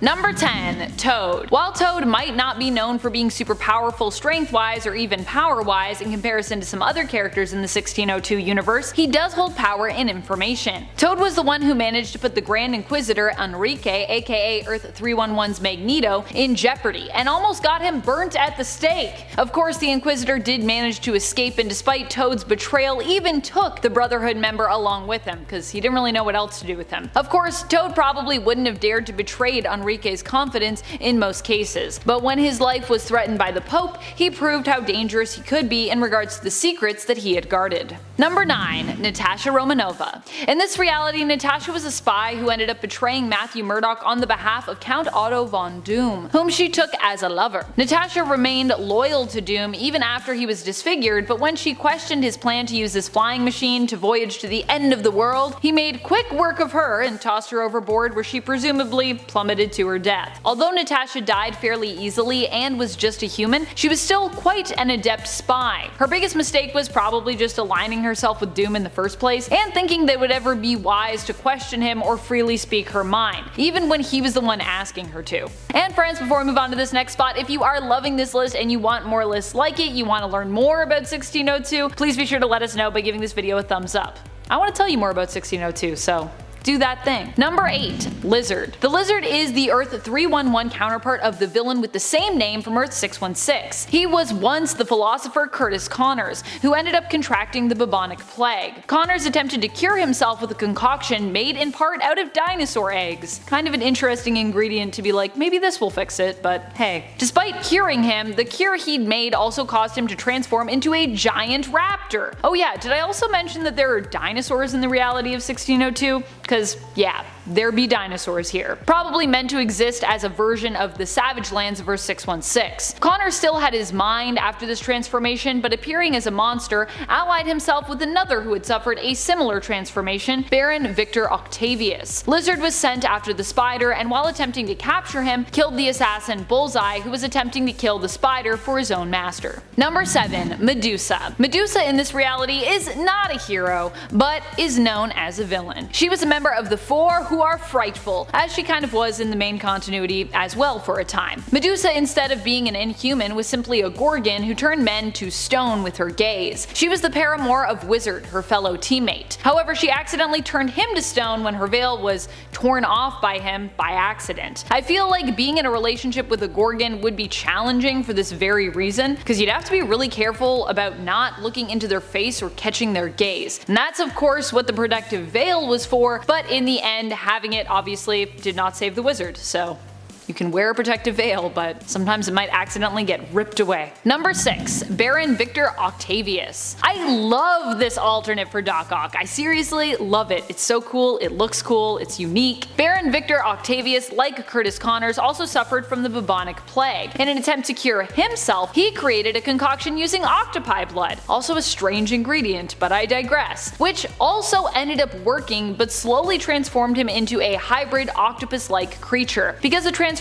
Number 10. Toad. While Toad might not be known for being super powerful strength-wise or even power-wise in comparison to some other characters in the 1602 universe, he does hold power and information. Toad was the one who managed to put the Grand Inquisitor Enrique, aka Earth 311's Magneto, in jeopardy and almost got him burnt at the stake. Of course, the Inquisitor did manage to escape, and despite Toad's betrayal, even took the Brotherhood member along with him because he didn't really know what else to do with him. Of course, Toad probably wouldn't have dared to betray Enrique's confidence in most cases, but when his life was threatened by the Pope, he proved how dangerous he could be in regards to the secrets that he had guarded. Number 9. Natasha Romanova. In this reality, Natasha was a spy who ended up betraying Matthew Murdoch on the behalf of Count Otto von Doom, whom she took as a lover. Natasha remained loyal to Doom even after he was disfigured, but when she questioned his plan to use his flying machine to voyage to the end of the world, he made quick work of her and tossed her overboard, where she presumably plummeted to her death. Although Natasha died fairly easily and was just a human, she was still quite an adept spy. Her biggest mistake was probably just aligning herself with Doom in the first place and thinking that it would ever be wise to question him or freely speak her mind, even when he was the one asking her to. And friends, before we move on to this next spot, if you are loving this list and you want more lists like it, you want to learn more about 1602, please be sure to let us know by giving this video a thumbs up. I want to tell you more about 1602, so do that thing. Number 8. Lizard. The Lizard is the Earth 311 counterpart of the villain with the same name from Earth 616. He was once the philosopher Curtis Connors, who ended up contracting the bubonic plague. Connors attempted to cure himself with a concoction made in part out of dinosaur eggs. Kind of an interesting ingredient to be like, maybe this will fix it, but hey. Despite curing him, the cure he'd made also caused him to transform into a giant raptor. Oh yeah, did I also mention that there are dinosaurs in the reality of 1602? Because, yeah, there be dinosaurs here. Probably meant to exist as a version of the Savage Lands of Earth 616. Connor still had his mind after this transformation, but appearing as a monster, allied himself with another who had suffered a similar transformation, Baron Victor Octavius. Lizard was sent after the Spider, and while attempting to capture him, killed the assassin Bullseye, who was attempting to kill the Spider for his own master. Number 7. Medusa. Medusa in this reality is not a hero, but is known as a villain. She was a member of the Four who are frightful, as she kind of was in the main continuity as well for a time. Medusa, instead of being an inhuman, was simply a Gorgon who turned men to stone with her gaze. She was the paramour of Wizard, her fellow teammate. However, she accidentally turned him to stone when her veil was torn off by him by accident. I feel like being in a relationship with a Gorgon would be challenging for this very reason, because you'd have to be really careful about not looking into their face or catching their gaze. And that's of course what the protective veil was for, but in the end, having it obviously did not save the wizard, so you can wear a protective veil, but sometimes it might accidentally get ripped away. Number 6. Baron Victor Octavius. I love this alternate for Doc Ock. I seriously love it. It's so cool, it looks cool, it's unique. Baron Victor Octavius, like Curtis Connors, also suffered from the bubonic plague. In an attempt to cure himself, he created a concoction using octopi blood, also a strange ingredient, but I digress, which also ended up working but slowly transformed him into a hybrid octopus-like creature. Because the transformation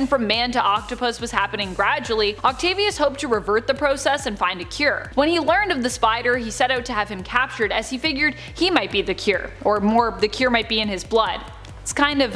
from man to octopus was happening gradually, Octavius hoped to revert the process and find a cure. When he learned of the Spider, he set out to have him captured, as he figured he might be the cure, or more, the cure might be in his blood. It's kind of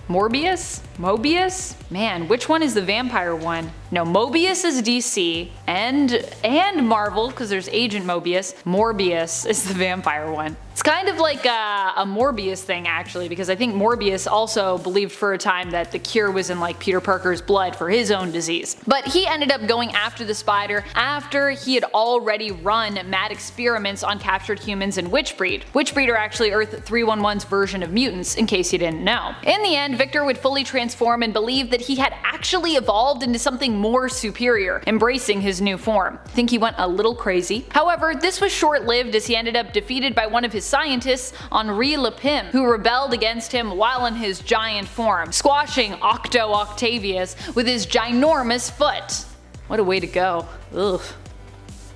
Morbius? Mobius? Man, which one is the vampire one? No, Mobius is DC, and Marvel, because there's Agent Mobius. Morbius is the vampire one. It's kind of like a Morbius thing actually, because I think Morbius also believed for a time that the cure was in like Peter Parker's blood for his own disease. But he ended up going after the Spider after he had already run mad experiments on captured humans and Witchbreed. Witchbreed are actually Earth 311's version of mutants, in case you didn't know. In the end, Victor would fully transform and believe that he had actually evolved into something more superior, embracing his new form. I think he went a little crazy. However, this was short-lived, as he ended up defeated by one of his scientists, Henri Lepim, who rebelled against him while in his giant form, squashing Octo Octavius with his ginormous foot. What a way to go. Ugh.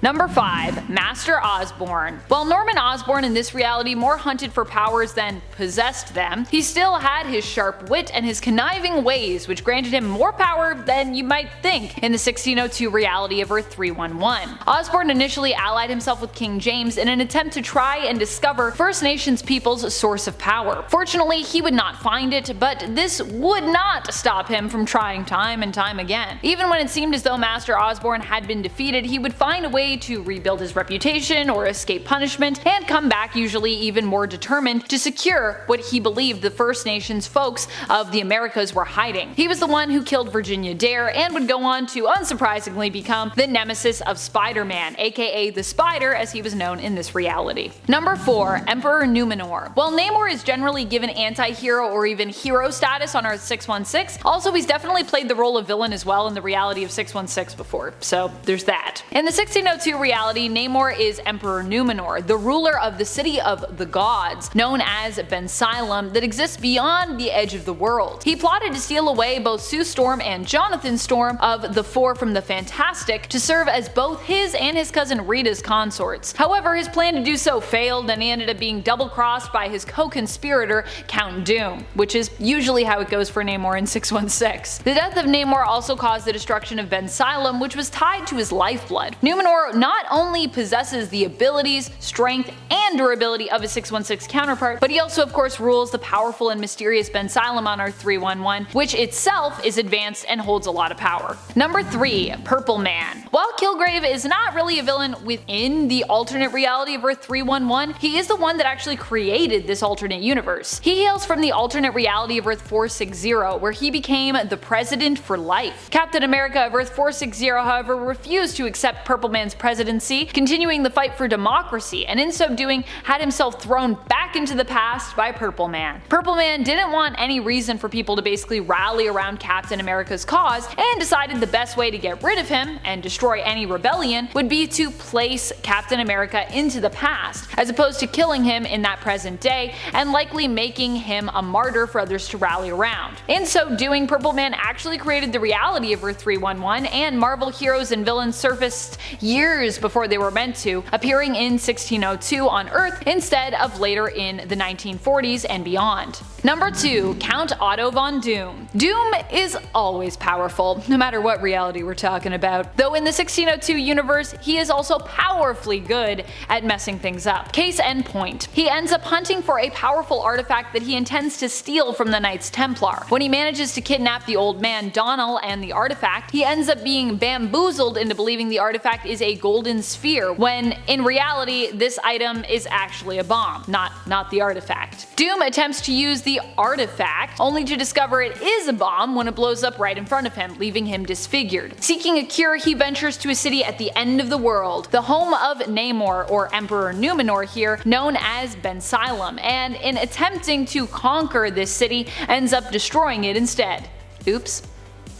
Number 5. Master Osborne. While Norman Osborn in this reality more hunted for powers than possessed them, he still had his sharp wit and his conniving ways, which granted him more power than you might think in the 1602 reality of Earth 311. Osborn initially allied himself with King James in an attempt to try and discover First Nations people's source of power. Fortunately, he would not find it, but this would not stop him from trying time and time again. Even when it seemed as though Master Osborn had been defeated, he would find a way to rebuild his reputation or escape punishment, and come back usually even more determined to secure what he believed the First Nations folks of the Americas were hiding. He was the one who killed Virginia Dare and would go on to unsurprisingly become the nemesis of Spider-Man, aka the Spider as he was known in this reality. Number 4. Emperor Numenor. While Namor is generally given anti-hero or even hero status on Earth 616, also he's definitely played the role of villain as well in the reality of 616 before, so there's that. In the 1602 reality, Namor is Emperor Numenor, the ruler of the city of the gods, known as Bensalem, that exists beyond the edge of the world. He plotted to steal away both Sue Storm and Jonathan Storm of the Four from the Fantastic to serve as both his and his cousin Rita's consorts. However, his plan to do so failed, and he ended up being double-crossed by his co-conspirator, Count Doom, which is usually how it goes for Namor in 616. The death of Namor also caused the destruction of Bensalem, which was tied to his lifeblood. Numenor not only possesses the abilities, strength, and durability of his 616 counterpart, but he also of course rules the powerful and mysterious Bensalem on Earth 311, which itself is advanced and holds a lot of power. Number 3. Purple Man. While Kilgrave is not really a villain within the alternate reality of Earth 311, he is the one that actually created this alternate universe. He hails from the alternate reality of Earth 460, where he became the president for life. Captain America of Earth 460, however, refused to accept Purple Man's presidency, continuing the fight for democracy, and in so doing had himself thrown back into the past by Purple Man. Purple Man didn't want any reason for people to basically rally around Captain America's cause, and decided the best way to get rid of him and destroy any rebellion would be to place Captain America into the past, as opposed to killing him in that present day and likely making him a martyr for others to rally around. In so doing, Purple Man actually created the reality of Earth 311, and Marvel heroes and villains surfaced years before they were meant to, appearing in 1602 on Earth instead of later in the 1940s and beyond. Number 2. Count Otto von Doom. Doom is always powerful, no matter what reality we're talking about, though in the 1602 universe he is also powerfully good at messing things up. Case in point, he ends up hunting for a powerful artifact that he intends to steal from the Knights Templar. When he manages to kidnap the old man Donnell and the artifact, he ends up being bamboozled into believing the artifact is a golden sphere, when in reality this item is actually a bomb, not the artifact. Doom attempts to use the artifact, only to discover it is a bomb when it blows up right in front of him, leaving him disfigured. Seeking a cure, he ventures to a city at the end of the world, the home of Namor, or Emperor Numenor here, known as Bensalem, and in attempting to conquer this city, ends up destroying it instead. Oops.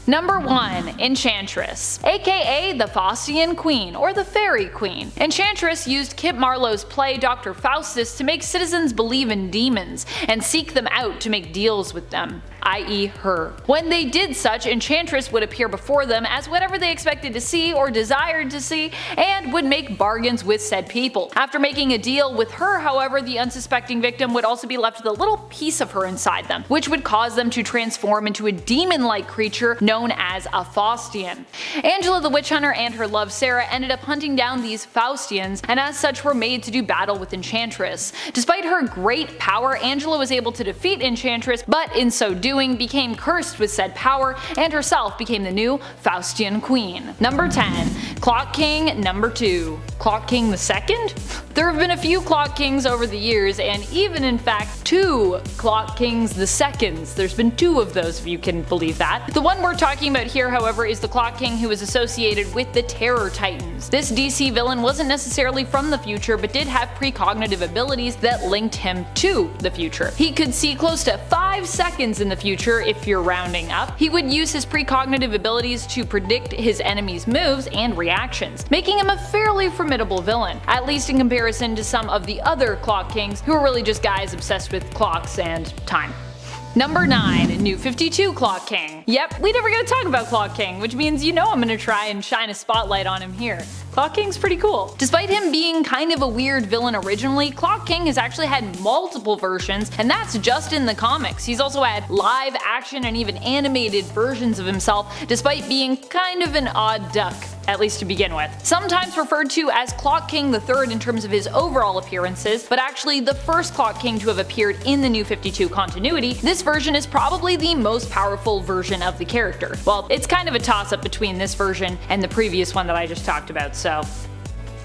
Number 1. Enchantress, aka the Faustian Queen, or the Fairy Queen. Enchantress used Kip Marlowe's play Dr. Faustus to make citizens believe in demons, and seek them out to make deals with them, i.e. her. When they did such, Enchantress would appear before them as whatever they expected to see or desired to see, and would make bargains with said people. After making a deal with her, however, the unsuspecting victim would also be left with a little piece of her inside them, which would cause them to transform into a demon-like creature known as a Faustian. Angela the Witch Hunter and her love Sarah ended up hunting down these Faustians, and as such were made to do battle with Enchantress. Despite her great power, Angela was able to defeat Enchantress, but in so doing became cursed with said power, and herself became the new Faustian Queen. Number 10. Clock King Number 2. Clock King the Second? There have been a few Clock Kings over the years, and even in fact 2 Clock Kings the Seconds. There's been 2 of those, if you can believe that. The one we're talking about here, however, is the Clock King who is associated with the Terror Titans. This DC villain wasn't necessarily from the future, but did have precognitive abilities that linked him to the future. He could see close to 5 seconds in the future if you're rounding up. He would use his precognitive abilities to predict his enemies' moves and reactions, making him a fairly formidable villain, at least in comparison to some of the other Clock Kings who are really just guys obsessed with clocks and time. Number 9. New 52 Clock King. Yep, we never get to talk about Clock King, which means you know I'm gonna try and shine a spotlight on him here. Clock King's pretty cool. Despite him being kind of a weird villain originally, Clock King has actually had multiple versions, and that's just in the comics. He's also had live action and even animated versions of himself, despite being kind of an odd duck, at least to begin with. Sometimes referred to as Clock King III in terms of his overall appearances, but actually the first Clock King to have appeared in the New 52 continuity, this version is probably the most powerful version of the character. Well, it's kind of a toss-up between this version and the previous one that I just talked about, so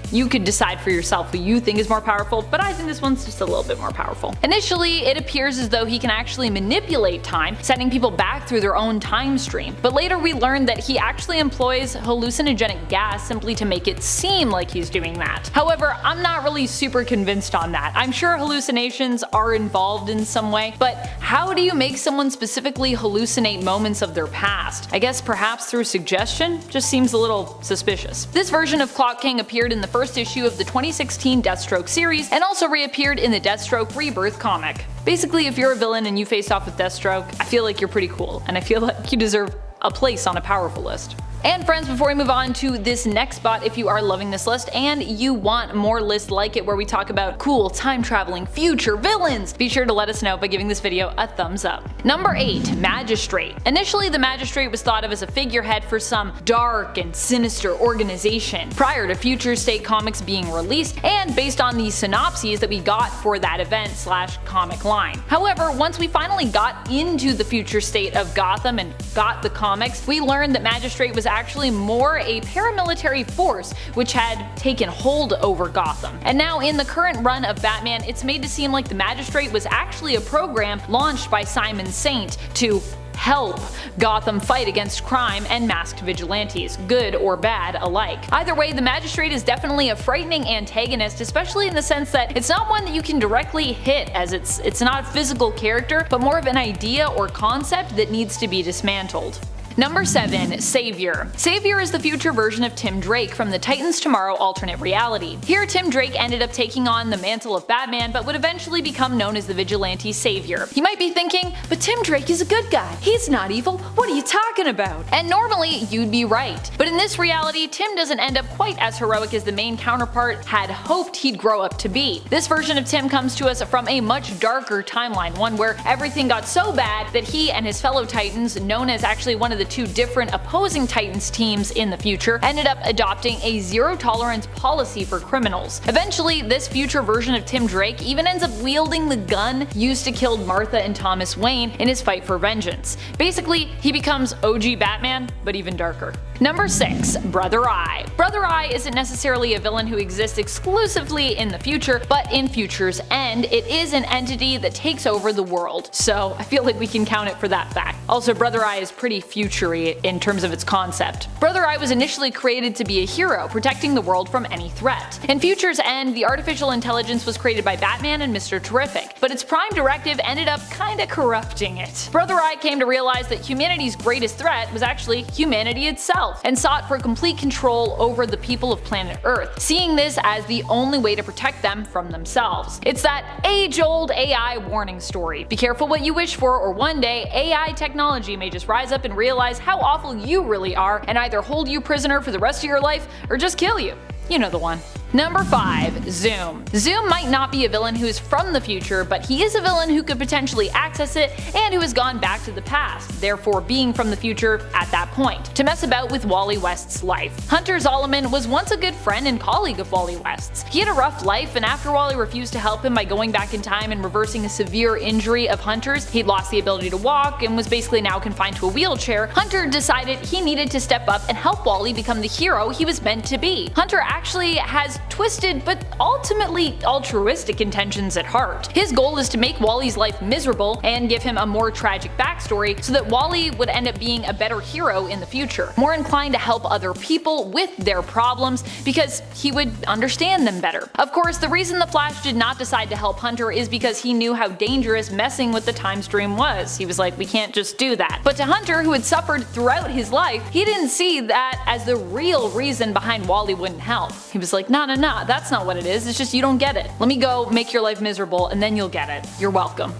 you could decide for yourself who you think is more powerful, but I think this one's just a little bit more powerful. Initially, it appears as though he can actually manipulate time, sending people back through their own time stream, but later we learn that he actually employs hallucinogenic gas simply to make it seem like he's doing that. However, I'm not really super convinced on that. I'm sure hallucinations are involved in some way, but how do you make someone specifically hallucinate moments of their past? I guess perhaps through suggestion? Just seems a little suspicious. This version of Clock King appeared in the first issue of the 2016 Deathstroke series and also reappeared in the Deathstroke Rebirth comic. Basically, if you're a villain and you face off with Deathstroke, I feel like you're pretty cool, and I feel like you deserve a place on a powerful list. And friends, before we move on to this next spot, if you are loving this list and you want more lists like it where we talk about cool time-traveling future villains, be sure to let us know by giving this video a thumbs up. Number 8. Magistrate. Initially, the Magistrate was thought of as a figurehead for some dark and sinister organization prior to Future State comics being released and based on the synopses that we got for that event / comic line. However, once we finally got into the future state of Gotham and got the comics, we learned that Magistrate was actually more a paramilitary force which had taken hold over Gotham. And now in the current run of Batman, it's made to seem like the Magistrate was actually a program launched by Simon Saint to help Gotham fight against crime and masked vigilantes, good or bad alike. Either way, the Magistrate is definitely a frightening antagonist, especially in the sense that it's not one that you can directly hit, as it's not a physical character, but more of an idea or concept that needs to be dismantled. Number 7. Savior. Savior is the future version of Tim Drake from the Titans Tomorrow alternate reality. Here, Tim Drake ended up taking on the mantle of Batman, but would eventually become known as the vigilante Savior. You might be thinking, but Tim Drake is a good guy. He's not evil. What are you talking about? And normally, you'd be right. But in this reality, Tim doesn't end up quite as heroic as the main counterpart had hoped he'd grow up to be. This version of Tim comes to us from a much darker timeline, one where everything got so bad that he and his fellow Titans, known as actually one of the two different opposing Titans teams in the future, ended up adopting a zero-tolerance policy for criminals. Eventually, this future version of Tim Drake even ends up wielding the gun used to kill Martha and Thomas Wayne in his fight for vengeance. Basically, he becomes OG Batman, but even darker. Number 6. Brother Eye. Brother Eye isn't necessarily a villain who exists exclusively in the future, but in Future's End, it is an entity that takes over the world, so I feel like we can count it for that fact. Also, Brother Eye is pretty future-y in terms of its concept. Brother Eye was initially created to be a hero, protecting the world from any threat. In Future's End, the artificial intelligence was created by Batman and Mr. Terrific, but its prime directive ended up kinda corrupting it. Brother Eye came to realize that humanity's greatest threat was actually humanity itself, and sought for complete control over the people of planet Earth, seeing this as the only way to protect them from themselves. It's that age-old AI warning story. Be careful what you wish for, or one day AI technology may just rise up and realize how awful you really are and either hold you prisoner for the rest of your life or just kill you. You know the one. Number 5. Zoom. Zoom might not be a villain who is from the future, but he is a villain who could potentially access it and who has gone back to the past, therefore being from the future at that point, to mess about with Wally West's life. Hunter Zolomon was once a good friend and colleague of Wally West's. He had a rough life, and after Wally refused to help him by going back in time and reversing a severe injury of Hunter's, he'd lost the ability to walk and was basically now confined to a wheelchair. Hunter decided he needed to step up and help Wally become the hero he was meant to be. Hunter actually has twisted but ultimately altruistic intentions at heart. His goal is to make Wally's life miserable and give him a more tragic backstory so that Wally would end up being a better hero in the future, more inclined to help other people with their problems because he would understand them better. Of course, the reason the Flash did not decide to help Hunter is because he knew how dangerous messing with the time stream was. He was like, we can't just do that. But to Hunter, who had suffered throughout his life, he didn't see that as the real reason behind Wally wouldn't help. He was like, nah, that's not what it is, it's just you don't get it. Let me go make your life miserable and then you'll get it. You're welcome.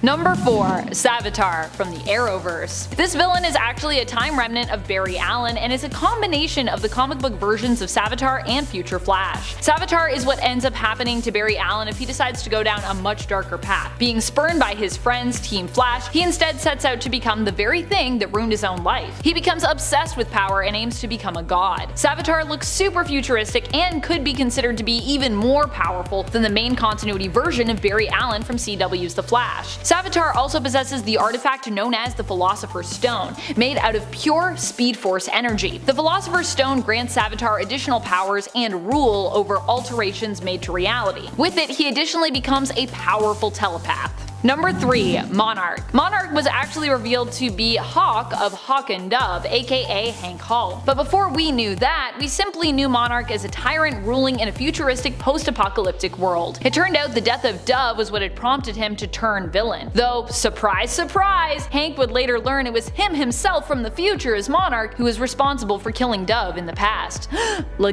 Number 4. Savitar from the Arrowverse. This villain is actually a time remnant of Barry Allen and is a combination of the comic book versions of Savitar and Future Flash. Savitar is what ends up happening to Barry Allen if he decides to go down a much darker path. Being spurned by his friends, Team Flash, he instead sets out to become the very thing that ruined his own life. He becomes obsessed with power and aims to become a god. Savitar looks super futuristic and could be considered to be even more powerful than the main continuity version of Barry Allen from CW's The Flash. Savitar also possesses the artifact known as the Philosopher's Stone, made out of pure Speed Force energy. The Philosopher's Stone grants Savitar additional powers and rule over alterations made to reality. With it, he additionally becomes a powerful telepath. Number 3. Monarch. Monarch was actually revealed to be Hawk of Hawk and Dove, aka Hank Hall. But before we knew that, we simply knew Monarch as a tyrant ruling in a futuristic post-apocalyptic world. It turned out the death of Dove was what had prompted him to turn villain. Though, surprise surprise, Hank would later learn it was him himself from the future as Monarch who was responsible for killing Dove in the past.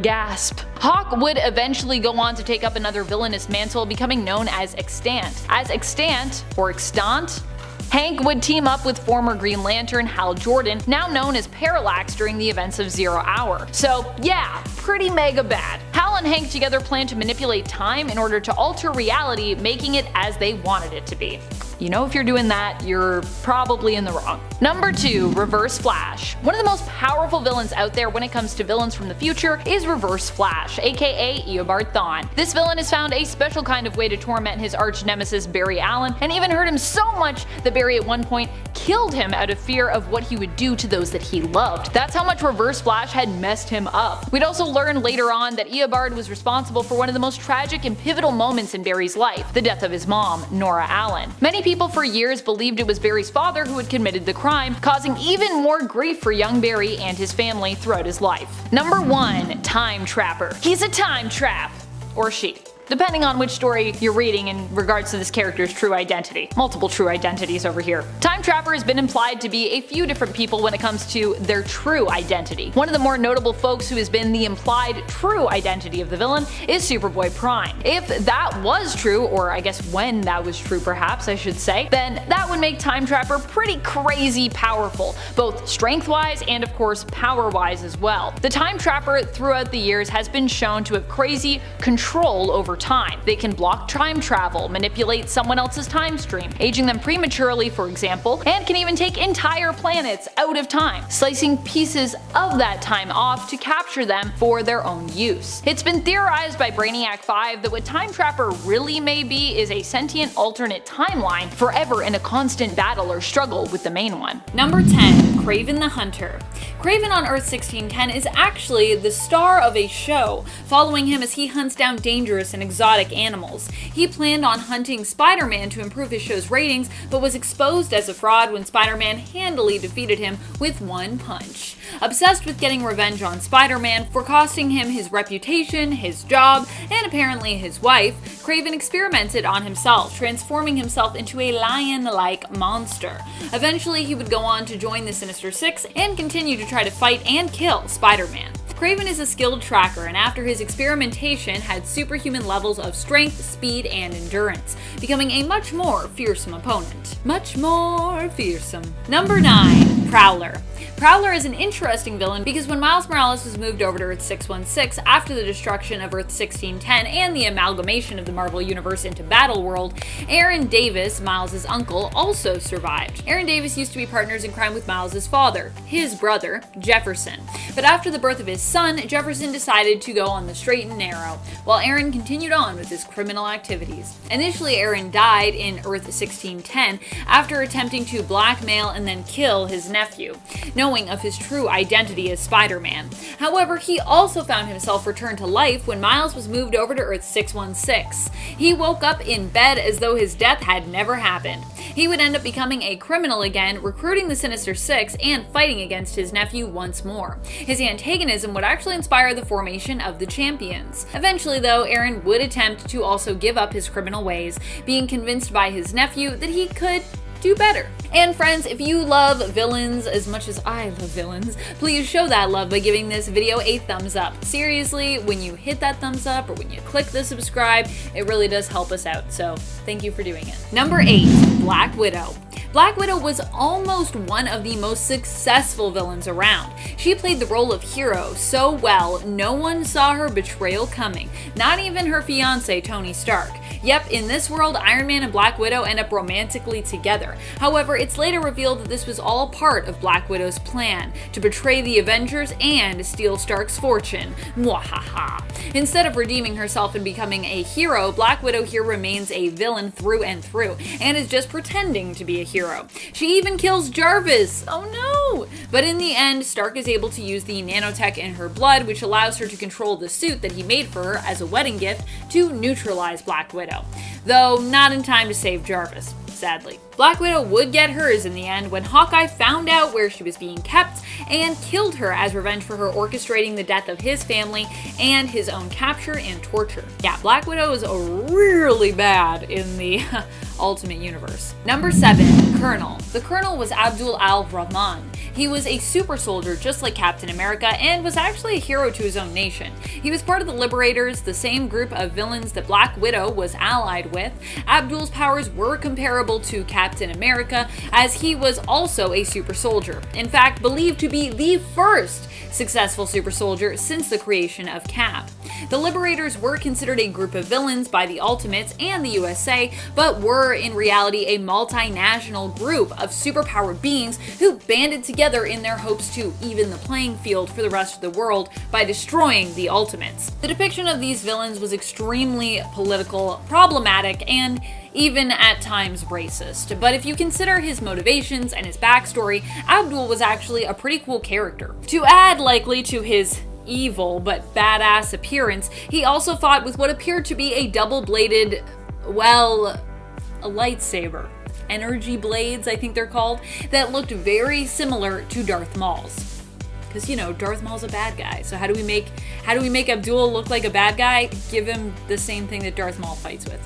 Gasp. Hawk would eventually go on to take up another villainous mantle, becoming known as Extant. As Extant, or Extant, Hank would team up with former Green Lantern Hal Jordan, now known as Parallax, during the events of Zero Hour. So yeah, pretty mega bad. Hal and Hank together plan to manipulate time in order to alter reality, making it as they wanted it to be. You know, if you're doing that, you're probably in the wrong. Number 2. Reverse Flash. One of the most powerful villains out there when it comes to villains from the future is Reverse Flash, aka Eobard Thawne. This villain has found a special kind of way to torment his arch nemesis Barry Allen, and even hurt him so much that Barry at one point killed him out of fear of what he would do to those that he loved. That's how much Reverse Flash had messed him up. We'd also learn later on that Eobard was responsible for one of the most tragic and pivotal moments in Barry's life, the death of his mom, Nora Allen. Many people for years believed it was Barry's father who had committed the crime, causing even more grief for young Barry and his family throughout his life. Number 1. Time Trapper. He's a time trap. Or she, depending on which story you're reading in regards to this character's true identity. Multiple true identities over here. Time Trapper has been implied to be a few different people when it comes to their true identity. One of the more notable folks who has been the implied true identity of the villain is Superboy Prime. If that was true, or I guess when that was true perhaps I should say, then that would make Time Trapper pretty crazy powerful, both strength-wise and of course power-wise as well. The Time Trapper throughout the years has been shown to have crazy control over time. They can block time travel, manipulate someone else's time stream, aging them prematurely for example, and can even take entire planets out of time, slicing pieces of that time off to capture them for their own use. It's been theorized by Brainiac 5 that what Time Trapper really may be is a sentient alternate timeline, forever in a constant battle or struggle with the main one. Number 10. Kraven the Hunter. Kraven on Earth 1610 is actually the star of a show, following him as he hunts down dangerous and exotic animals. He planned on hunting Spider-Man to improve his show's ratings, but was exposed as a fraud when Spider-Man handily defeated him with one punch. Obsessed with getting revenge on Spider-Man for costing him his reputation, his job, and apparently his wife, Kraven experimented on himself, transforming himself into a lion-like monster. Eventually, he would go on to join the Sinister Six and continue to try to fight and kill Spider-Man. Kraven is a skilled tracker, and after his experimentation had superhuman levels of strength, speed, and endurance, becoming a much more fearsome opponent. Much more fearsome. Number 9. Prowler. Prowler is an interesting villain because when Miles Morales was moved over to Earth 616 after the destruction of Earth 1610 and the amalgamation of the Marvel Universe into Battleworld, Aaron Davis, Miles' uncle, also survived. Aaron Davis used to be partners in crime with Miles' father, his brother, Jefferson. But after the birth of his son, Jefferson decided to go on the straight and narrow, while Aaron continued on with his criminal activities. Initially, Aaron died in Earth 1610 after attempting to blackmail and then kill his nephew, knowing of his true identity as Spider-Man. However, he also found himself returned to life when Miles was moved over to Earth 616. He woke up in bed as though his death had never happened. He would end up becoming a criminal again, recruiting the Sinister Six and fighting against his nephew once more. His antagonism would actually inspire the formation of the Champions. Eventually though, Aaron would attempt to also give up his criminal ways, being convinced by his nephew that he could do better. And friends, if you love villains as much as I love villains, please show that love by giving this video a thumbs up. Seriously, when you hit that thumbs up or when you click the subscribe, it really does help us out, so thank you for doing it. Number 8, Black Widow. Black Widow was almost one of the most successful villains around. She played the role of hero so well, no one saw her betrayal coming, not even her fiance Tony Stark. Yep, in this world, Iron Man and Black Widow end up romantically together. However, it's later revealed that this was all part of Black Widow's plan, to betray the Avengers and steal Stark's fortune. Mwahaha. Instead of redeeming herself and becoming a hero, Black Widow here remains a villain through and through, and is just pretending to be a hero. She even kills Jarvis! Oh no! But in the end, Stark is able to use the nanotech in her blood, which allows her to control the suit that he made for her as a wedding gift to neutralize Black Widow. Though not in time to save Jarvis, sadly. Black Widow would get hers in the end when Hawkeye found out where she was being kept and killed her as revenge for her orchestrating the death of his family and his own capture and torture. Yeah, Black Widow is really bad in the Ultimate Universe. Number 7, Colonel. The Colonel was Abdul al-Rahman. He was a super soldier just like Captain America and was actually a hero to his own nation. He was part of the Liberators, the same group of villains that Black Widow was allied with. Abdul's powers were comparable to Captain America, as he was also a super soldier. In fact, believed to be the first successful super soldier since the creation of Cap. The Liberators were considered a group of villains by the Ultimates and the USA, but were in reality a multinational group of superpowered beings who banded together in their hopes to even the playing field for the rest of the world by destroying the Ultimates. The depiction of these villains was extremely political, problematic, and even at times racist. But if you consider his motivations and his backstory, Abdul was actually a pretty cool character. To add likely to his evil but badass appearance, he also fought with what appeared to be a double-bladed, well, a lightsaber. Energy blades, I think they're called, that looked very similar to Darth Maul's. Because, you know, Darth Maul's a bad guy, so how do we make Abdul look like a bad guy? Give him the same thing that Darth Maul fights with.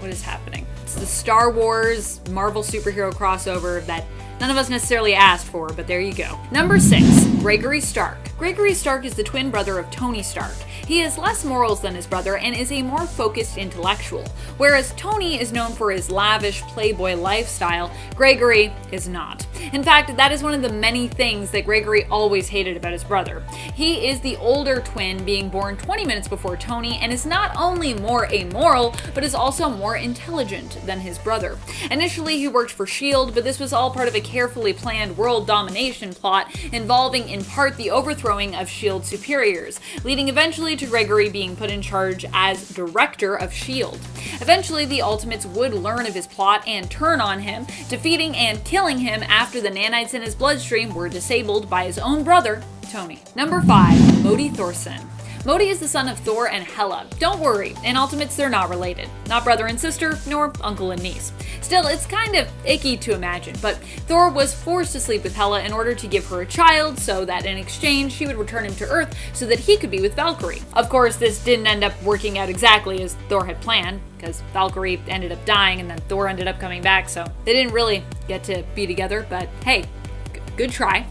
What is happening? It's the Star Wars Marvel superhero crossover that none of us necessarily asked for, but there you go. Number 6, Gregory Stark. Gregory Stark is the twin brother of Tony Stark. He has less morals than his brother and is a more focused intellectual. Whereas Tony is known for his lavish playboy lifestyle, Gregory is not. In fact, that is one of the many things that Gregory always hated about his brother. He is the older twin, being born 20 minutes before Tony, and is not only more amoral, but is also more intelligent than his brother. Initially, he worked for S.H.I.E.L.D., but this was all part of a carefully planned world domination plot involving in part the overthrowing of S.H.I.E.L.D. superiors, leading eventually to Gregory being put in charge as director of S.H.I.E.L.D. Eventually, the Ultimates would learn of his plot and turn on him, defeating and killing him after the nanites in his bloodstream were disabled by his own brother, Tony. Number 5, Modi Thorson. Modi is the son of Thor and Hela. Don't worry, in Ultimates they're not related. Not brother and sister, nor uncle and niece. Still, it's kind of icky to imagine, but Thor was forced to sleep with Hela in order to give her a child, so that in exchange she would return him to Earth so that he could be with Valkyrie. Of course, this didn't end up working out exactly as Thor had planned, because Valkyrie ended up dying and then Thor ended up coming back, so they didn't really get to be together, but hey, good try.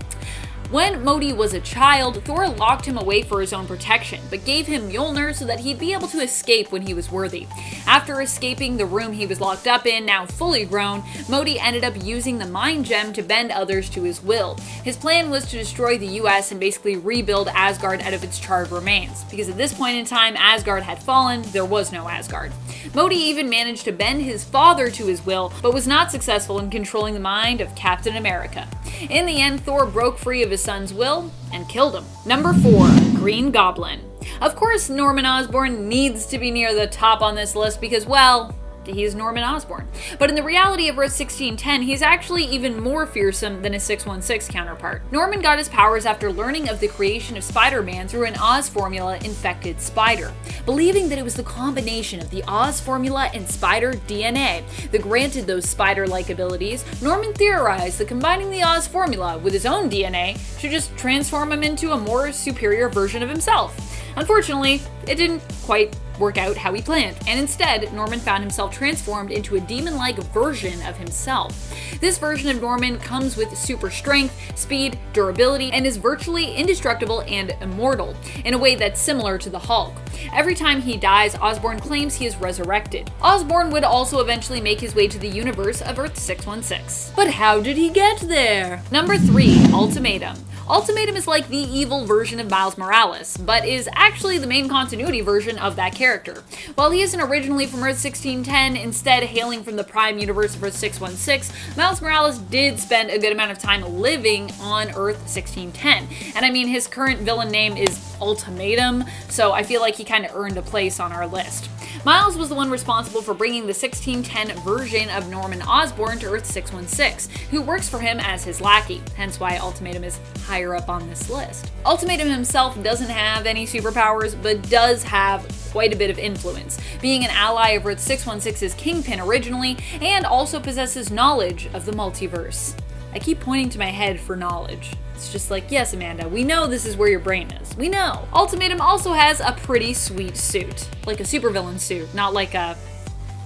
When Modi was a child, Thor locked him away for his own protection, but gave him Mjolnir so that he'd be able to escape when he was worthy. After escaping the room he was locked up in, now fully grown, Modi ended up using the Mind Gem to bend others to his will. His plan was to destroy the US and basically rebuild Asgard out of its charred remains, because at this point in time Asgard had fallen, there was no Asgard. Modi even managed to bend his father to his will, but was not successful in controlling the mind of Captain America. In the end, Thor broke free of his son's will and killed him. Number 4, Green Goblin. Of course, Norman Osborn needs to be near the top on this list because, well, he's Norman Osborn. But in the reality of Earth 1610, he's actually even more fearsome than his 616 counterpart. Norman got his powers after learning of the creation of Spider-Man through an Oz formula infected spider. Believing that it was the combination of the Oz formula and spider DNA that granted those spider-like abilities, Norman theorized that combining the Oz formula with his own DNA should just transform him into a more superior version of himself. Unfortunately, it didn't quite work out how he planned, and instead, Norman found himself transformed into a demon-like version of himself. This version of Norman comes with super strength, speed, durability, and is virtually indestructible and immortal, in a way that's similar to the Hulk. Every time he dies, Osborn claims he is resurrected. Osborn would also eventually make his way to the universe of Earth 616. But how did he get there? Number 3, Ultimatum. Ultimatum is like the evil version of Miles Morales, but is actually the main continuity version of that character. While he isn't originally from Earth 1610, instead hailing from the Prime Universe of Earth 616, Miles Morales did spend a good amount of time living on Earth 1610. And I mean, his current villain name is Ultimatum, so I feel like he kind of earned a place on our list. Miles was the one responsible for bringing the 1610 version of Norman Osborn to Earth 616, who works for him as his lackey, hence why Ultimatum is higher up on this list. Ultimatum himself doesn't have any superpowers, but does have quite a bit of influence, being an ally of Earth 616's Kingpin originally, and also possesses knowledge of the multiverse. I keep pointing to my head for knowledge. It's just like, yes, Amanda, we know this is where your brain is. We know. Ultimatum also has a pretty sweet suit. Like a supervillain suit, not like a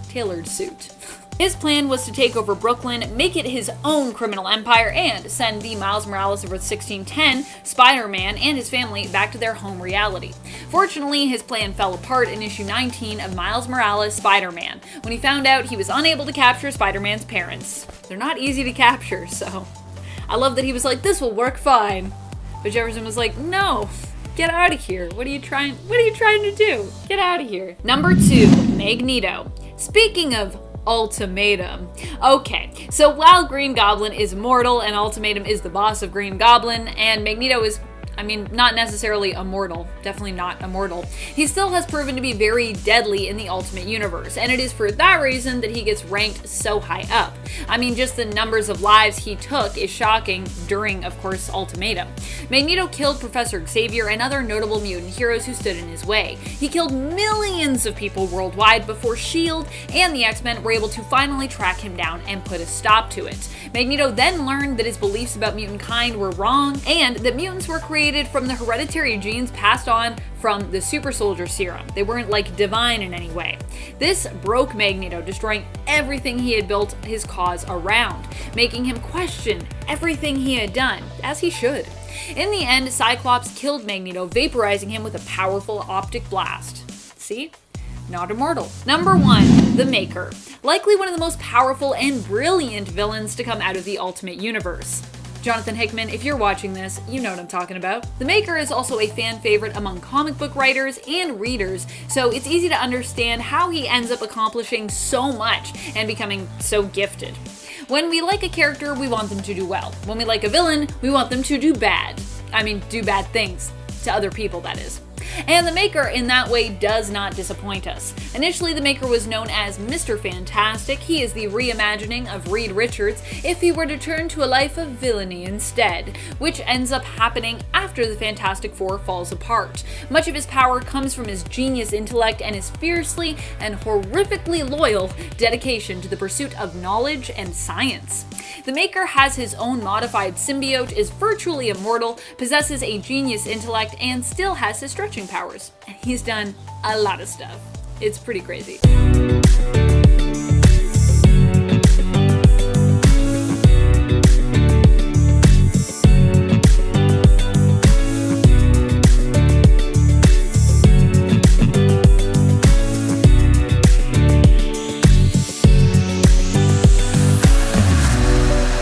tailored suit. His plan was to take over Brooklyn, make it his own criminal empire, and send the Miles Morales of Earth 1610, Spider-Man, and his family back to their home reality. Fortunately, his plan fell apart in issue 19 of Miles Morales Spider-Man, when he found out he was unable to capture Spider-Man's parents. They're not easy to capture, so I love that he was like, this will work fine. But Jefferson was like, no, get out of here. What are you trying to do? Get out of here. Number 2, Magneto. Speaking of Ultimatum. Okay, so while Green Goblin is immortal and Ultimatum is the boss of Green Goblin, and Magneto is, not necessarily immortal, definitely not immortal, he still has proven to be very deadly in the Ultimate Universe, and it is for that reason that he gets ranked so high up. Just the numbers of lives he took is shocking during, of course, Ultimatum. Magneto killed Professor Xavier and other notable mutant heroes who stood in his way. He killed millions of people worldwide before S.H.I.E.L.D. and the X-Men were able to finally track him down and put a stop to it. Magneto then learned that his beliefs about mutant kind were wrong, and that mutants were created from the hereditary genes passed on from the super soldier serum. They weren't like divine in any way. This broke Magneto, destroying everything he had built his cause around, making him question everything he had done, as he should. In the end, Cyclops killed Magneto, vaporizing him with a powerful optic blast. See? Not immortal. Number 1, the Maker. Likely one of the most powerful and brilliant villains to come out of the Ultimate Universe. Jonathan Hickman, if you're watching this, you know what I'm talking about. The Maker is also a fan favorite among comic book writers and readers, so it's easy to understand how he ends up accomplishing so much and becoming so gifted. When we like a character, we want them to do well. When we like a villain, we want them to do bad. Do bad things. To other people, that is. And the Maker in that way does not disappoint us. Initially, the Maker was known as Mr. Fantastic. He is the reimagining of Reed Richards if he were to turn to a life of villainy instead, which ends up happening after the Fantastic Four falls apart. Much of his power comes from his genius intellect and his fiercely and horrifically loyal dedication to the pursuit of knowledge and science. The Maker has his own modified symbiote, is virtually immortal, possesses a genius intellect, and still has his stretching powers. And he's done a lot of stuff. It's pretty crazy.